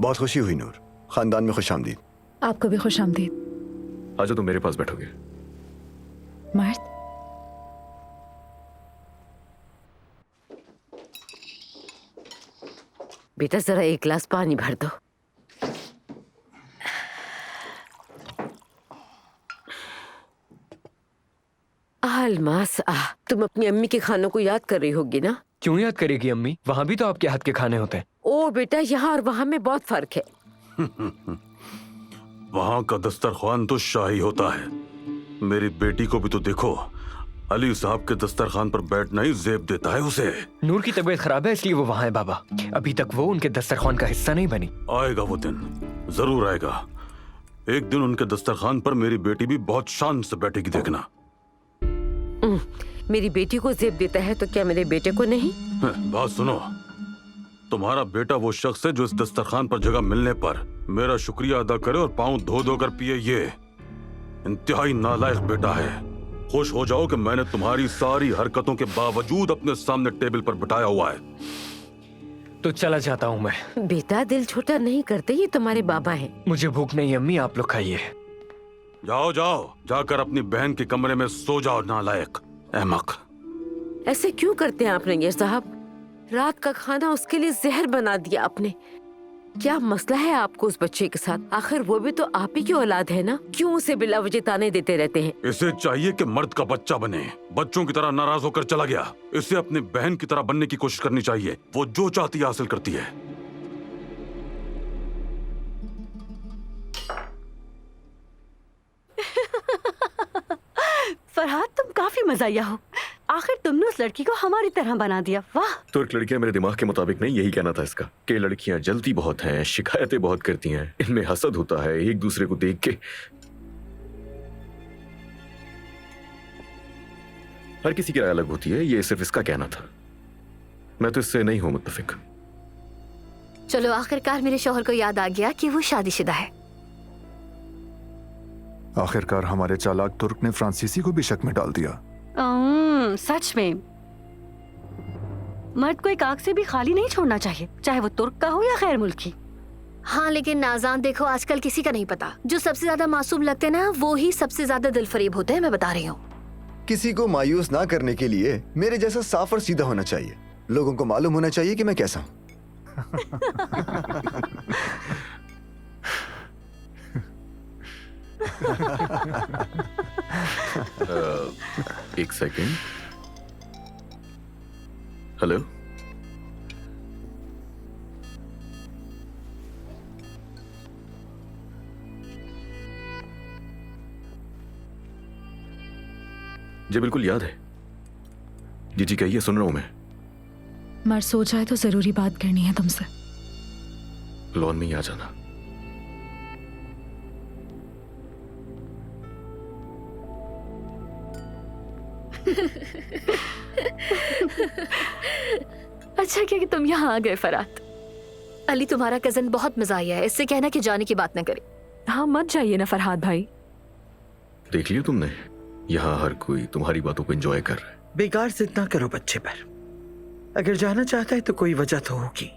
बहुत खुशी हुई नूर, खानदान में खुशामदीद। आपको भी खुश आमदीद। आज तुम मेरे पास बैठोगे। मर्द बेटा जरा एक गिलास पानी भर दो। अलमास, तुम अपनी अम्मी के खानों को याद कर रही होगी ना? क्यों याद करेगी अम्मी, वहाँ भी तो आपके हाथ के खाने होते हैं। ओ बेटा, यहाँ और वहाँ में बहुत फर्क है। वहाँ का दस्तरखान तो शाही होता है। मेरी बेटी को भी तो देखो, अली साहब के दस्तरखान पर बैठना ही जेब देता है उसे। नूर की तबीयत खराब है इसलिए वो वहाँ है बाबा। अभी तक वो उनके दस्तरखान का हिस्सा नहीं बनी। आएगा वो दिन, जरूर आएगा। एक दिन उनके दस्तरखान पर मेरी बेटी भी बहुत शान से बैठेगी, देखना। मेरी बेटी को जेब देता है तो क्या मेरे बेटे को नहीं? बात सुनो, तुम्हारा बेटा वो शख्स है जो इस दस्तरखान पर जगह मिलने पर मेरा शुक्रिया अदा करे और पाँव धो धो कर पिए। ये इंतहाई नालायक बेटा है। खुश हो जाओ कि मैंने तुम्हारी सारी हरकतों के बावजूद अपने सामने टेबल पर बिठाया हुआ है। तो चला जाता हूँ मैं। बेटा दिल छोटा नहीं करते, ये तुम्हारे बाबा हैं। मुझे भूख नहीं अम्मी, आप लोग खाइए। जाओ जाओ, जाकर अपनी बहन के कमरे में सो जाओ नालायक अहमक। ऐसे क्यों करते हैं आप रंगीर साहब? रात का खाना उसके लिए जहर बना दिया आपने। क्या मसला है आपको उस बच्चे के साथ? आखिर वो भी तो आप ही की औलाद है ना, क्यों उसे बिला वजह ताने देते रहते हैं? इसे चाहिए कि मर्द का बच्चा बने, बच्चों की तरह नाराज होकर चला गया। इसे अपनी बहन की तरह बनने की कोशिश करनी चाहिए। वो जो चाहती है हासिल करती है। फरहाद, तुम काफी मजाइया हो। आखिर तुमने उस लड़की को हमारी तरह बना दिया। वाह। तुर्क लड़कियां मेरे दिमाग के मुताबिक नहीं, यही कहना था इसका कि लड़कियां जलती बहुत हैं, शिकायतें बहुत करती हैं, इनमें हसद होता है एक दूसरे को देख के। हर किसी की राय अलग होती है, ये सिर्फ इसका कहना था। मैं तो इससे नहीं हूं मुत्तफिक। चलो, आखिरकार मेरे शौहर को याद आ गया कि वो शादीशुदा है। आखिरकार हमारे चालाक तुर्क ने फ्रांसीसी को भी शक में डाल दिया। सच में मर्द को एक आंख से भी खाली नहीं छोड़ना चाहिए, चाहे वो तुर्क का हो या गैर मुल्की। हाँ, लेकिन नाज़ान देखो, आजकल किसी का नहीं पता। जो सबसे ज्यादा मासूम लगते हैं ना, वो ही सबसे ज्यादा दिल फरेब होते हैं। मैं बता रही हूँ। किसी को मायूस ना करने के लिए मेरे जैसा साफ और सीधा होना चाहिए। लोगों को मालूम होना चाहिए कि मैं कैसा हूँ। एक सेकेंड। हेलो, जी बिल्कुल याद है। जी जी कहिए, सुन रहा हूं मैं। मर सो जाए तो जरूरी बात करनी है तुमसे। लॉन में ही आ जाना। अच्छा किया कि तुम यहाँ आ गए फरात। अली तुम्हारा कजन बहुत मजाया है, इससे कहना कि जाने की बात न करे। हाँ, मत जाइए ना फरहाद भाई। देख लिया तुमने, यहाँ हर कोई तुम्हारी बातों को एंजॉय कर रहा है। बेकार जिद ना करो बच्चे पर। अगर जाना चाहता है तो कोई वजह तो होगी।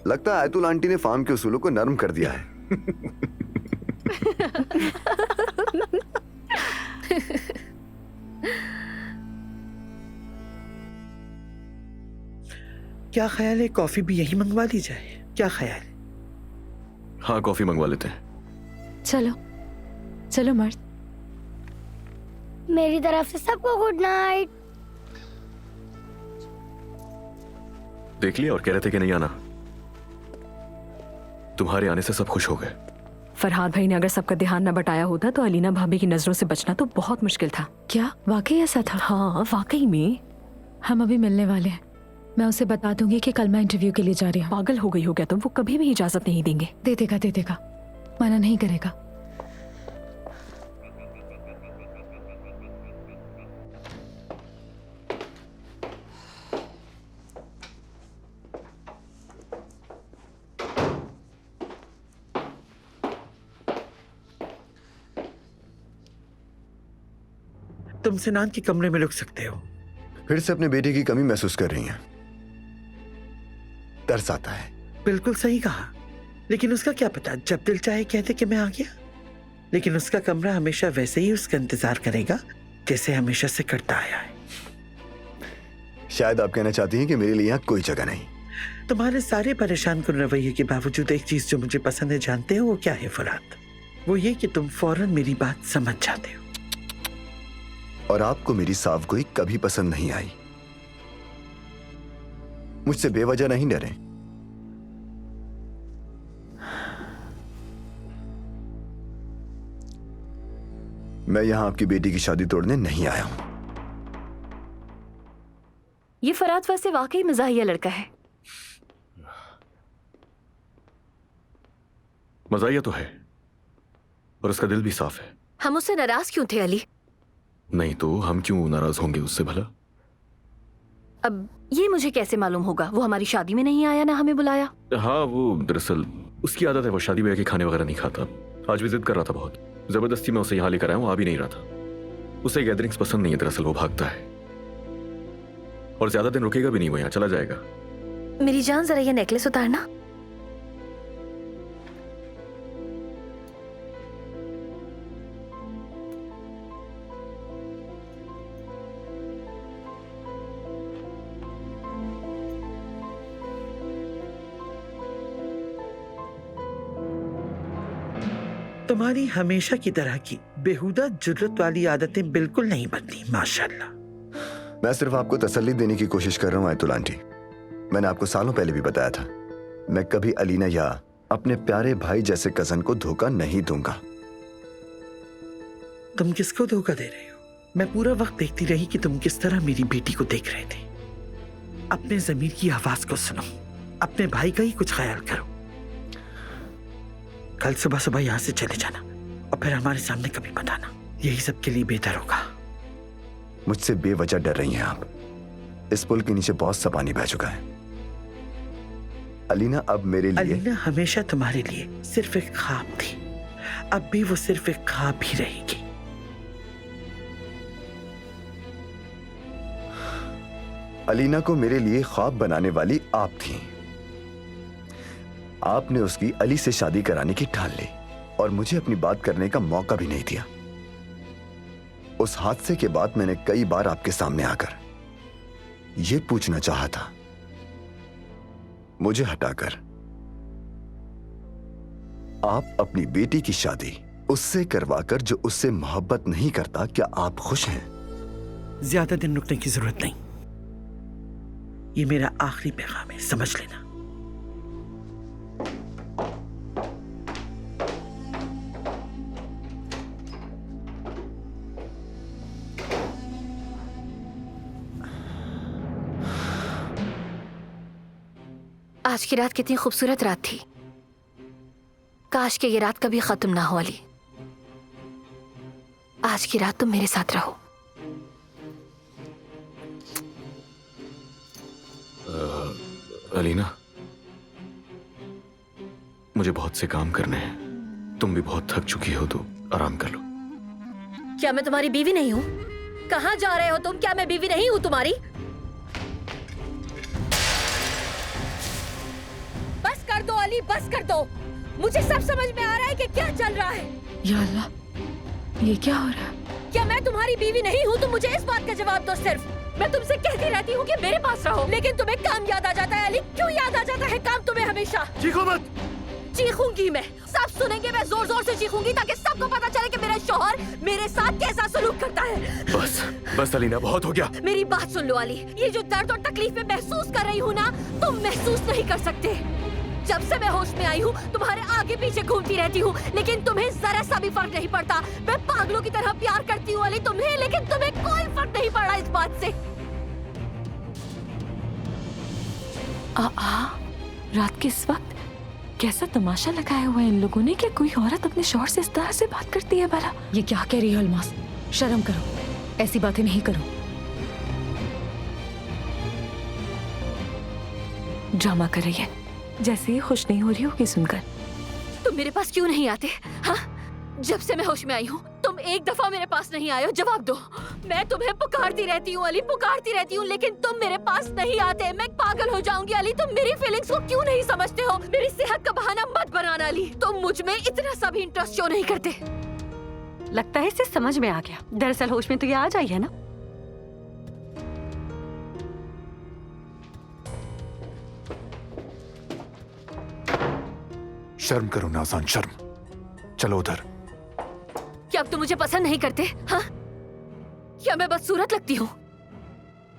लगता है आयतुल आंटी ने फार्म के उसूलों को नरम कर दिया है। क्या ख्याल है, कॉफी भी यही मंगवा ली जाए? क्या ख्याल है? हाँ, कॉफी मंगवा लेते हैं। चलो चलो मर्द। मेरी तरफ से सबको गुड नाइट। देख लिया और कह रहे थे कि नहीं आना। तुम्हारे आने से सब खुश हो गए। फरहाद भाई ने अगर सबका ध्यान न बटाया होता तो अलीना भाभी की नजरों से बचना तो बहुत मुश्किल था। क्या वाकई ऐसा था? हाँ, वाकई में। हम अभी मिलने वाले हैं। मैं उसे बता दूंगी कि कल मैं इंटरव्यू के लिए जा रही हूँ। पागल हो गई हो क्या तुम? वो कभी भी इजाजत नहीं देंगे। दे देगा, मना नहीं करेगा। तुम सिनान के कमरे में रुक सकते हो। फिर से अपने बेटे की कमी महसूस कर रही हैं। तरस आता है। बिल्कुल सही कहा, लेकिन उसका क्या पता, जब दिल चाहे कहते कि मैं आ गया। लेकिन उसका कमरा हमेशा वैसे ही उसका इंतजार करेगा जैसे हमेशा से करता आया है। शायद आप कहना चाहती हैं कि मेरे लिए यहाँ कोई जगह नहीं। तुम्हारे सारे परेशान कुन रवैये के बावजूद एक चीज जो मुझे पसंद है, जानते हो वो क्या है फरात? वो ये कि तुम फौरन मेरी बात समझ जाते हो। और आपको मेरी सावगोई कभी पसंद नहीं आई। मुझसे बेवजह नहीं डरे। मैं यहां आपकी बेटी की शादी तोड़ने नहीं आया हूं। ये फरात वैसे वाकई मजाहिया लड़का है। मजाहिया तो है और उसका दिल भी साफ है। हम उससे नाराज क्यों थे अली? नहीं तो हम क्यों नाराज होंगे उससे भला? अब ये मुझे कैसे मालूम होगा? वो हमारी शादी में नहीं आया, ना हमें बुलाया। हाँ, वो दरअसल उसकी आदत है, वो शादी में आके खाने वगैरह नहीं खाता। आज भी जिद कर रहा था बहुत, जबरदस्ती मैं उसे यहाँ लेकर आया हूँ, आ भी नहीं रहा था। उसे गैदरिंग्स पसंद नहीं है, दरअसल वो भागता है और ज्यादा दिन रुकेगा भी नहीं, वो यहाँ चला जाएगा। मेरी जान, जरा ये नेकलेस उतारना। तुम्हारी हमेशा की तरह की बेहुदा जुर्रत वाली आदतें बिल्कुल नहीं बदली, माशाल्लाह। मैं सिर्फ आपको तसल्ली देने की कोशिश कर रहा हूँ आयतुल आंटी। मैंने आपको सालों पहले भी बताया था, मैं कभी अलीना या अपने प्यारे भाई जैसे कजन को धोखा नहीं दूंगा। तुम किसको धोखा दे रहे हो? मैं पूरा वक्त देखती रही कि तुम किस तरह मेरी बेटी को देख रहे थे। अपने ज़मीर की आवाज को सुनो, अपने भाई का ही कुछ ख्याल करो। कल सुबह सुबह यहाँ से चले जाना और फिर हमारे सामने कभी मत आना, यही सबके लिए बेहतर होगा। मुझसे बेवजह डर रही हैं आप। इस पुल के नीचे बहुत सा पानी बह चुका है। अलीना अब मेरे लिए, अलीना हमेशा तुम्हारे लिए सिर्फ एक ख्वाब थी, अब भी वो सिर्फ एक ख्वाब ही रहेगी। अलीना को मेरे लिए ख्वाब बनाने वाली आप थी। आपने उसकी अली से शादी कराने की ठान ली और मुझे अपनी बात करने का मौका भी नहीं दिया। उस हादसे के बाद मैंने कई बार आपके सामने आकर यह पूछना चाहा था, मुझे हटाकर आप अपनी बेटी की शादी उससे करवाकर जो उससे मोहब्बत नहीं करता, क्या आप खुश हैं? ज्यादा दिन रुकने की जरूरत नहीं, ये मेरा आखिरी पैगाम है, समझ लेना। आज की रात कितनी खूबसूरत रात थी। काश के ये रात कभी खत्म ना हो अली। आज की रात तुम मेरे साथ रहो। अलीना, मुझे बहुत से काम करने हैं, तुम भी बहुत थक चुकी हो, तो आराम कर लो। क्या मैं तुम्हारी बीवी नहीं हूँ? कहाँ जा रहे हो तुम? क्या मैं बीवी नहीं हूँ तुम्हारी? बस कर दो अली, बस कर दो। मुझे सब समझ में आ रहा है कि क्या चल रहा है। या अल्लाह, ये क्या हो रहा है? क्या मैं तुम्हारी बीवी नहीं हूँ? तुम मुझे इस बात का जवाब दो सिर्फ। मैं तुमसे कहती रहती हूँ कि मेरे पास रहो, लेकिन तुम्हें काम याद आ जाता है अली। क्यों याद आ जाता है काम तुम्हें हमेशा? चीखो मत। चीखूंगी मैं, सब सुनेंगे, मैं जोर जोर से चीखूंगी ताकि सबको पता चले कि मेरा शौहर मेरे साथ कैसा सलूक करता है। बस बस अलीना, बहुत हो गया। मेरी बात सुन लो अली, ये जो दर्द और तकलीफ मैं महसूस कर रही हूँ ना, तुम महसूस नहीं कर सकते। जब से मैं होश में आई हूँ तुम्हारे आगे पीछे घूमती रहती हूँ, लेकिन तुम्हें जरा सा भी फर्क नहीं पड़ता। मैं पागलों की तरह प्यार करती हूँ अली तुम्हें, लेकिन तुम्हें कोई फर्क नहीं पड़ रहा इस बात से। रात के इस वक्त कैसा तमाशा लगाया हुआ है इन लोगों ने कि कोई औरत अपने शौहर से इस तरह से बात करती है भला। ये क्या कह रही हो अलमास? शर्म करो, ऐसी बातें नहीं करो। ड्रामा कर रही है, जैसे ये खुश नहीं हो रही होगी सुनकर। तुम मेरे पास क्यों नहीं आते? हाँ, जब से मैं होश में आई हूँ तुम एक दफा मेरे पास नहीं आए हो। जवाब दो। मैं तुम्हें पुकारती रहती हूँ अली, पुकारती रहती हूँ, लेकिन तुम मेरे पास नहीं आते। मैं पागल हो जाऊंगी अली। तुम मेरी फीलिंग्स को क्यों नहीं समझते हो? मेरी सेहत का बहाना मत बनाना अली। तुम मुझ में इतना सा भी इंटरेस्ट क्यों नहीं करते? लगता है इसे समझ में आ गया। दरअसल होश में तो ये आ जाई है ना। शर्म करो नाज़ान, शर्म। चलो उधर। क्या अब तुम मुझे पसंद नहीं करते? हाँ, क्या मैं बदसूरत लगती हूँ?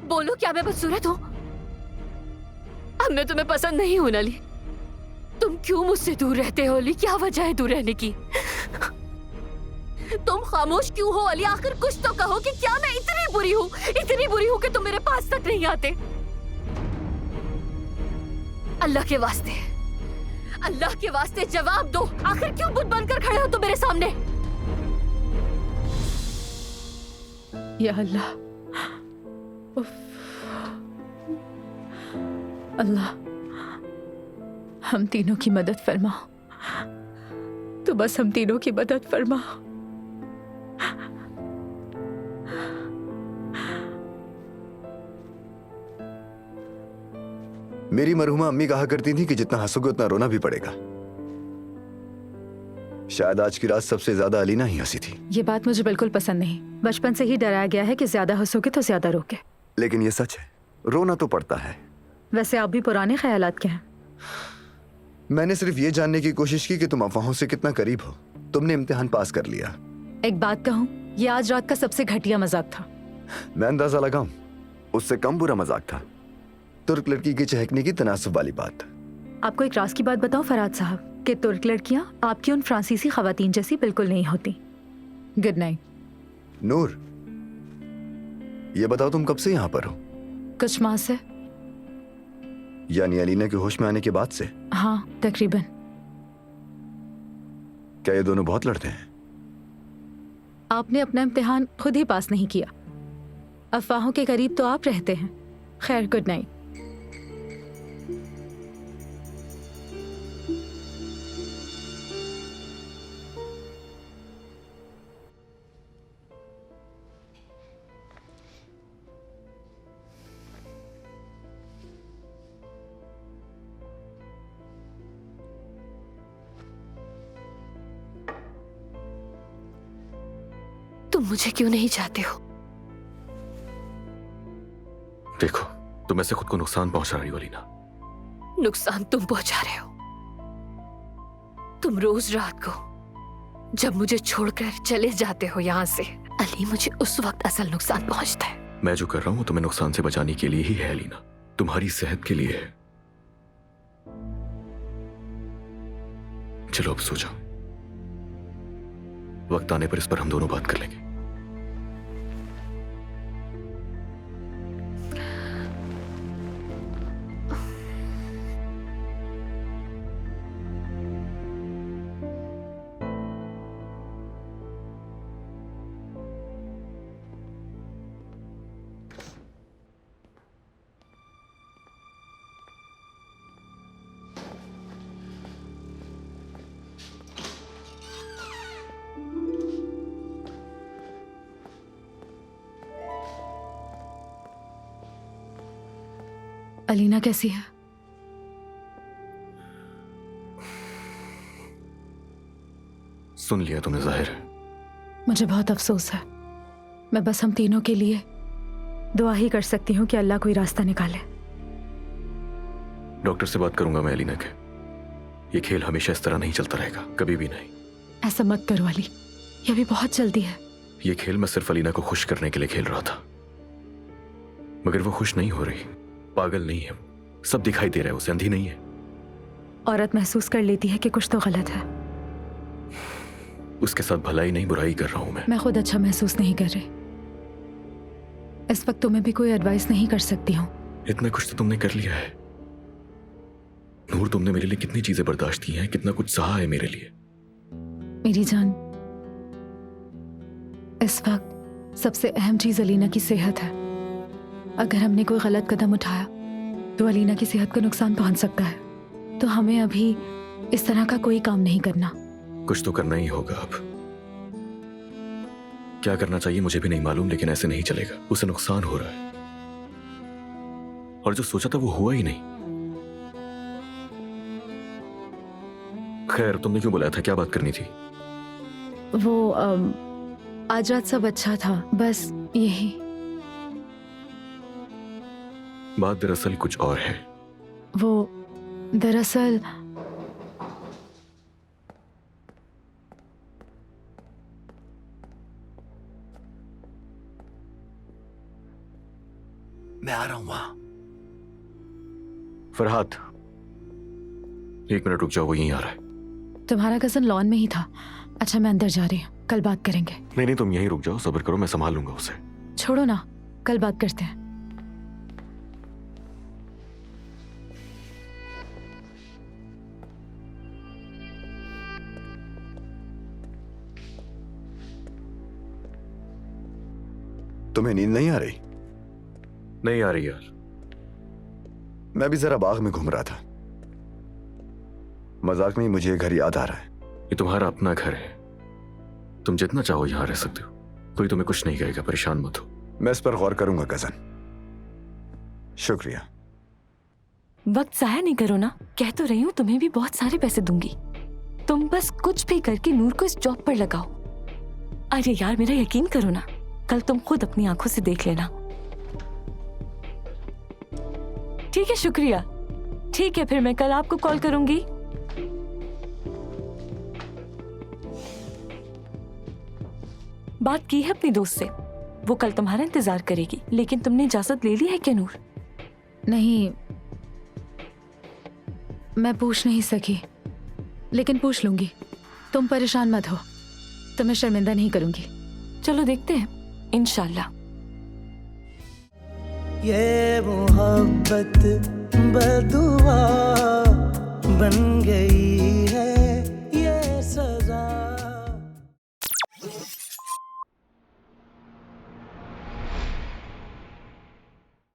बोलो, क्या मैं बदसूरत हूँ? अब मैं तुम्हें पसंद नहीं हूँ अली। तुम क्यों मुझसे दूर रहते हो अली? क्या वजह है दूर रहने की? तुम खामोश क्यों हो अली? आखिर कुछ तो कहो कि क्या मैं इतनी बुरी हूँ, इतनी बुरी हूँ कि तुम मेरे पास तक नहीं आते? अल्लाह के वास्ते, अल्लाह के वास्ते जवाब दो। आखिर क्यों बुत बनकर खड़े हो तुम मेरे सामने? या अल्लाह, उफ। अल्लाह, हम तीनों की मदद फरमा। तो बस हम तीनों की मदद फरमा। मेरी मरहुमा अम्मी कहा करती थी कि जितना हंसोगे उतना रोना भी पड़ेगा। शायद आज की रात सबसे ज्यादा अलीना ही हंसी थी। ये बात मुझे बिल्कुल पसंद नहीं। बचपन से ही डराया गया है कि ज्यादा हंसोगे तो ज्यादा रोगे। लेकिन ये सच है, रोना तो पड़ता है। वैसे आप भी पुराने ख्यालात के हैं। मैंने सिर्फ ये जानने की कोशिश की कि तुम अफवाहों से कितना करीब हो। तुमने इम्तिहान पास कर लिया। एक बात कहूँ, ये आज रात का सबसे घटिया मजाक था। मैं अंदाजा लगाऊं, उससे कम बुरा मजाक था। तुर्क लड़की की चहकने की तनासुब वाली बात। आपको एक राज की बात बताऊं फराद साहब, कि तुर्क लड़कियां आपकी उन फ्रांसीसी खवातीन जैसी बिल्कुल नहीं होती। Good night. नूर, ये बताओ तुम कब से यहाँ पर हो? कुछ माह से। यानी अलीना के होश में आने के बाद से? हाँ, तकरीबन। क्या ये दोनों बहुत लड़ते हैं? आपने अपना इम्तिहान खुद ही पास नहीं किया। अफवाहों के करीब तो आप रहते हैं। खैर, गुड नाइट। तुम मुझे क्यों नहीं चाहते हो? देखो, तुम ऐसे खुद को नुकसान पहुंचा रही हो अलीना। नुकसान तुम पहुंचा रहे हो। तुम रोज रात को जब मुझे छोड़कर चले जाते हो यहाँ से, अली, मुझे उस वक्त असल नुकसान पहुंचता है। मैं जो कर रहा हूं तुम्हें नुकसान से बचाने के लिए ही है अलीना, तुम्हारी सेहत के लिए है। चलो अब सो जाओ। वक्त आने पर इस पर हम दोनों बात कर लेंगे। अलीना कैसी है? सुन लिया तुमने, जाहिर है। मुझे बहुत अफसोस है। मैं बस हम तीनों के लिए दुआ ही कर सकती हूँ कि अल्लाह कोई रास्ता निकाले। डॉक्टर से बात करूंगा मैं अलीना के। ये खेल हमेशा इस तरह नहीं चलता रहेगा, कभी भी नहीं। ऐसा मत करो अली, ये अभी बहुत जल्दी है। ये खेल मैं सिर्फ अलीना को खुश करने के लिए खेल रहा था, मगर वो खुश नहीं हो रही। पागल नहीं है, सब दिखाई दे रहा है उसे, अंधी नहीं है। औरत महसूस कर लेती है कि कुछ तो गलत है। उसके साथ भलाई नहीं बुराई कर रहा हूं मैं। मैं खुद अच्छा महसूस नहीं कर रही। इस वक्त तुम्हें भी कोई एडवाइस नहीं कर सकती हूँ। इतना कुछ तो तुमने कर लिया है नूर। तुमने मेरे लिए कितनी चीजें बर्दाश्त की हैं, कितना कुछ सहा है मेरे लिए। मेरी जान, इस वक्त सबसे अहम चीज अलीना की सेहत है। अगर हमने कोई गलत कदम उठाया तो अलीना की सेहत को नुकसान पहुंच सकता है। तो हमें अभी इस तरह का कोई काम नहीं करना। कुछ तो करना ही होगा अब। क्या करना चाहिए मुझे भी नहीं मालूम, लेकिन ऐसे नहीं चलेगा। उसे नुकसान हो रहा है और जो सोचा था वो हुआ ही नहीं। खैर, तुमने क्यों बुलाया था? क्या बात करनी थी? वो आज रात सब अच्छा था, बस यही। बात दरअसल कुछ और है। वो दरअसल मैं आ रहा हूं वहां। फरहाद, 1 मिनट रुक जाओ, वो यहीं आ रहा है। तुम्हारा कजन लॉन में ही था। अच्छा, मैं अंदर जा रही हूँ, कल बात करेंगे। नहीं, तुम यहीं रुक जाओ, सब्र करो, मैं संभाल लूंगा उसे। छोड़ो ना, कल बात करते हैं। तुम्हें नींद नहीं आ रही? नहीं आ रही यार। मैं भी जरा बाग में घूम रहा था। मजाक में ही मुझे ये घर याद आ रहा है। ये तुम्हारा अपना घर है, तुम जितना चाहो यहां रह सकते हो, कोई तुम्हें कुछ नहीं कहेगा, परेशान मत हो। मैं इस पर गौर करूंगा कजन, शुक्रिया। वक्त जाया नहीं करो ना, कह तो रही हूँ तुम्हें भी बहुत सारे पैसे दूंगी। तुम बस कुछ भी करके नूर को इस जॉब पर लगाओ। अरे यार मेरा यकीन करो ना, कल तुम खुद अपनी आंखों से देख लेना। ठीक है, शुक्रिया। ठीक है, फिर मैं कल आपको कॉल करूंगी। बात की है अपनी दोस्त से, वो कल तुम्हारा इंतजार करेगी। लेकिन तुमने इजाजत ले ली है क्या नूर? नहीं, मैं पूछ नहीं सकी, लेकिन पूछ लूंगी। तुम परेशान मत हो, तुम्हें शर्मिंदा नहीं करूंगी। चलो देखते हैं, इंशाल्लाह। ये मोहब्बत बदुआ बन गई है, ये सजा।